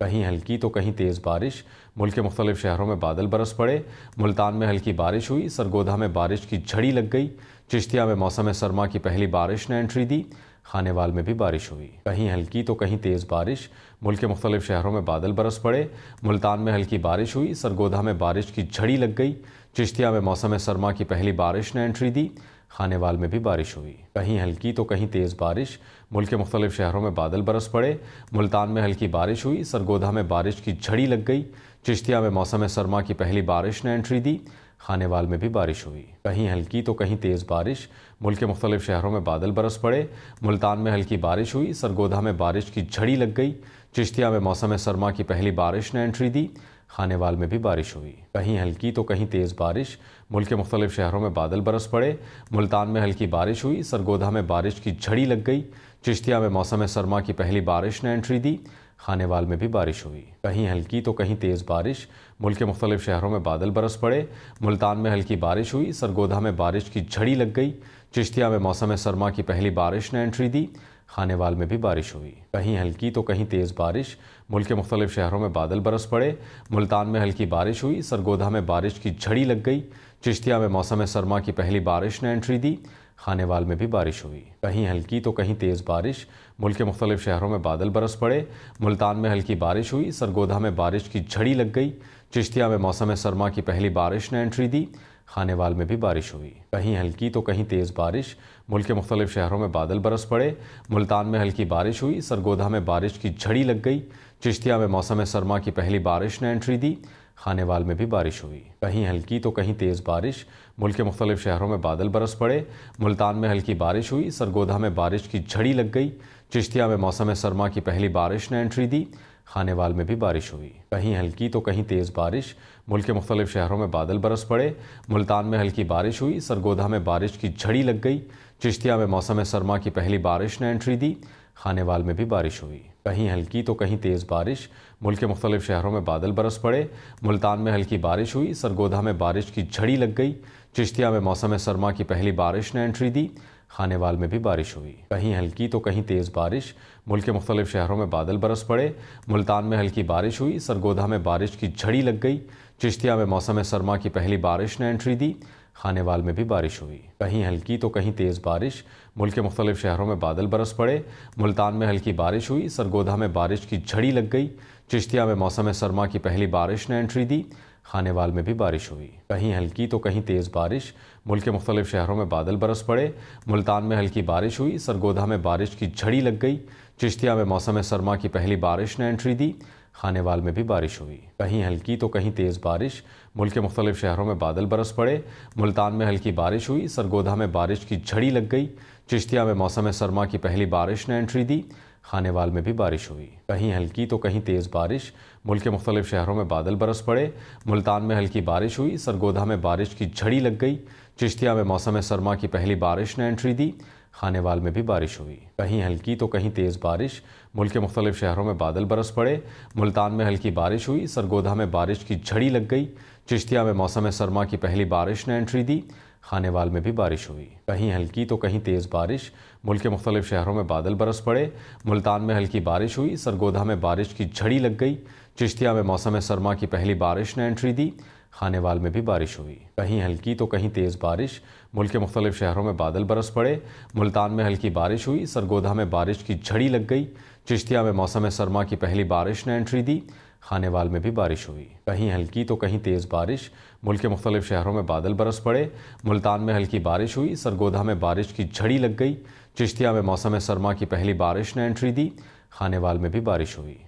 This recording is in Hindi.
कहीं हल्की तो कहीं तेज़ बारिश। मुल्क के मुख्तलिफ शहरों में बादल बरस पड़े। मुल्तान में हल्की बारिश हुई। सरगोधा में बारिश की झड़ी लग गई। चिश्तिया में मौसम सरमा की पहली बारिश ने एंट्री दी। खानेवाल में भी बारिश हुई। कहीं हल्की तो कहीं तेज़ बारिश। मुल्क के मुख्तलिफ शहरों में बादल बरस पड़े। मुल्तान में हल्की बारिश हुई। सरगोधा में बारिश की झड़ी लग गई। चिश्तिया में मौसम सरमा की पहली बारिश ने एंट्री दी। खानेवाल में भी बारिश हुई। कहीं हल्की तो कहीं तेज़ बारिश। मुल्क के मुख्तलिफ शहरों में बादल बरस पड़े। मुल्तान में हल्की बारिश हुई। सरगोधा में बारिश की झड़ी लग गई। चिश्तिया में मौसम सरमा की पहली बारिश ने एंट्री दी। खानेवाल में भी बारिश हुई। कहीं हल्की तो कहीं तेज़ बारिश। मुल्क के मुख्तलिफ शहरों में बादल बरस पड़े। मुल्तान में हल्की बारिश हुई। सरगोधा में बारिश की झड़ी लग गई। चिश्तिया में मौसम सरमा की पहली बारिश ने एंट्री दी। खानेवाल में भी बारिश हुई। कहीं हल्की तो कहीं तेज़ बारिश। मुल्क के मुख्तलिफ शहरों में बादल बरस पड़े। मुल्तान में हल्की बारिश हुई। सरगोधा में बारिश की झड़ी लग गई। चिश्तिया में मौसम सरमा की पहली बारिश ने एंट्री दी। खानेवाल में भी बारिश हुई। कहीं हल्की तो कहीं तेज़ बारिश। मुल्क के मुख्तलिफ शहरों में बादल बरस पड़े। मुल्तान में हल्की बारिश हुई। सरगोधा में बारिश की झड़ी लग गई। चिश्तिया में मौसम सरमा की पहली बारिश ने एंट्री दी। खानेवाल में भी बारिश हुई। कहीं हल्की तो कहीं तेज़ बारिश। मुल्क के मुख्तलिफ शहरों में बादल बरस पड़े। मुल्तान में हल्की बारिश हुई। सरगोधा में बारिश की झड़ी लग गई। चिश्तिया में मौसम सरमा की पहली बारिश ने एंट्री दी। खानेवाल में भी बारिश हुई। कहीं हल्की तो कहीं तेज़ बारिश। मुल्क के मुख्तलिफ शहरों में बादल बरस पड़े। मुल्तान में हल्की बारिश हुई। सरगोधा में बारिश की झड़ी लग गई। चिश्तिया में मौसम सरमा की पहली बारिश ने एंट्री दी। खानेवाल में भी बारिश हुई। कहीं हल्की तो कहीं तेज़ बारिश। मुल्क के मुख्तलिफ शहरों में बादल बरस पड़े। मुल्तान में हल्की बारिश हुई। सरगोधा में बारिश की झड़ी लग गई। चिश्तिया में मौसम सरमा की पहली बारिश ने एंट्री दी। खानेवाल में भी बारिश हुई। कहीं हल्की तो कहीं तेज़ बारिश। मुल्क के मुख्तलिफ शहरों में बादल बरस पड़े। मुल्तान में हल्की बारिश हुई। सरगोधा में बारिश की झड़ी लग गई। चिश्तिया में मौसम सरमा की पहली बारिश ने एंट्री दी। खानेवाल में भी बारिश हुई। कहीं हल्की तो कहीं तेज़ बारिश। मुल्क के मुख्तलिफ शहरों में बादल बरस पड़े। मुल्तान में हल्की बारिश हुई। सरगोधा में बारिश की झड़ी लग गई। चिश्तिया में मौसम सरमा की पहली बारिश ने एंट्री दी। खानेवाल में भी बारिश हुई। कहीं हल्की तो कहीं तेज़ बारिश। मुल्क के मुख्तलिफ शहरों में बादल बरस पड़े। मुल्तान में हल्की बारिश हुई। सरगोधा में बारिश की झड़ी लग गई। चिश्तिया में मौसम सरमा की पहली बारिश ने एंट्री दी। खानेवाल में भी बारिश हुई। कहीं हल्की तो कहीं तेज़ बारिश। मुल्क के मुख्तलिफ शहरों में बादल बरस पड़े। मुल्तान में हल्की बारिश हुई। सरगोधा में बारिश की झड़ी लग गई। चिश्तिया में मौसम सरमा की पहली बारिश ने एंट्री दी। खानेवाल में भी बारिश हुई। कहीं हल्की तो कहीं तेज़ बारिश। मुल्क के मुख्तलिफ शहरों में बादल बरस पड़े। मुल्तान में हल्की बारिश हुई। सरगोधा में बारिश की झड़ी लग गई। चिश्तिया में मौसम सरमा की पहली बारिश ने एंट्री दी। खानेवाल में भी बारिश हुई। कहीं हल्की तो कहीं तेज़ बारिश। मुल्क के मुख्तलिफ शहरों में बादल बरस पड़े। मुल्तान में हल्की बारिश हुई। सरगोधा में बारिश की झड़ी लग गई। चिश्तिया में मौसम सरमा की पहली बारिश ने एंट्री दी। खानेवाल में भी बारिश हुई। कहीं हल्की तो कहीं तेज़ बारिश। मुल्क के मुख्तलिफ शहरों में बादल बरस पड़े। मुल्तान में हल्की बारिश हुई। सरगोधा में बारिश की झड़ी लग गई। चिश्तिया में मौसम सरमा की पहली बारिश ने एंट्री दी। खानेवाल में भी बारिश हुई। कहीं हल्की तो कहीं तेज़ बारिश। मुल्क के मुख्तलिफ शहरों में बादल बरस पड़े। मुल्तान में हल्की बारिश हुई। सरगोधा में बारिश की झड़ी लग गई। चिश्तिया में मौसम सरमा की पहली बारिश ने एंट्री दी। खानेवाल में भी बारिश हुई। कहीं हल्की तो कहीं तेज़ बारिश। मुल्क के मुख्तलिफ शहरों में बादल बरस पड़े। मुल्तान में हल्की बारिश हुई। सरगोधा में बारिश की झड़ी लग गई। चिश्तिया में मौसम सरमा की पहली बारिश ने एंट्री दी। खानेवाल में भी बारिश हुई। कहीं हल्की तो कहीं तेज़ बारिश। मुल्क के मुख्तलिफ शहरों में बादल बरस पड़े। मुल्तान में हल्की बारिश हुई। सरगोधा में बारिश की झड़ी लग गई। चिश्तिया में मौसम सरमा की पहली बारिश ने एंट्री दी। खानेवाल में भी बारिश हुई। कहीं हल्की तो कहीं तेज़ बारिश। मुल्क के मुख्तलिफ शहरों में बादल बरस पड़े। मुल्तान में हल्की बारिश हुई। सरगोधा में बारिश की झड़ी लग गई। चिश्तिया में मौसम सरमा की पहली बारिश ने एंट्री दी। खानेवाल में भी बारिश हुई। कहीं हल्की तो कहीं तेज़ बारिश। मुल्क के मुख्तलिफ शहरों में बादल बरस पड़े। मुल्तान में हल्की बारिश हुई। सरगोधा में बारिश की झड़ी लग गई। चिश्तिया में मौसम सरमा की पहली बारिश ने एंट्री दी। खानेवाल में भी बारिश हुई।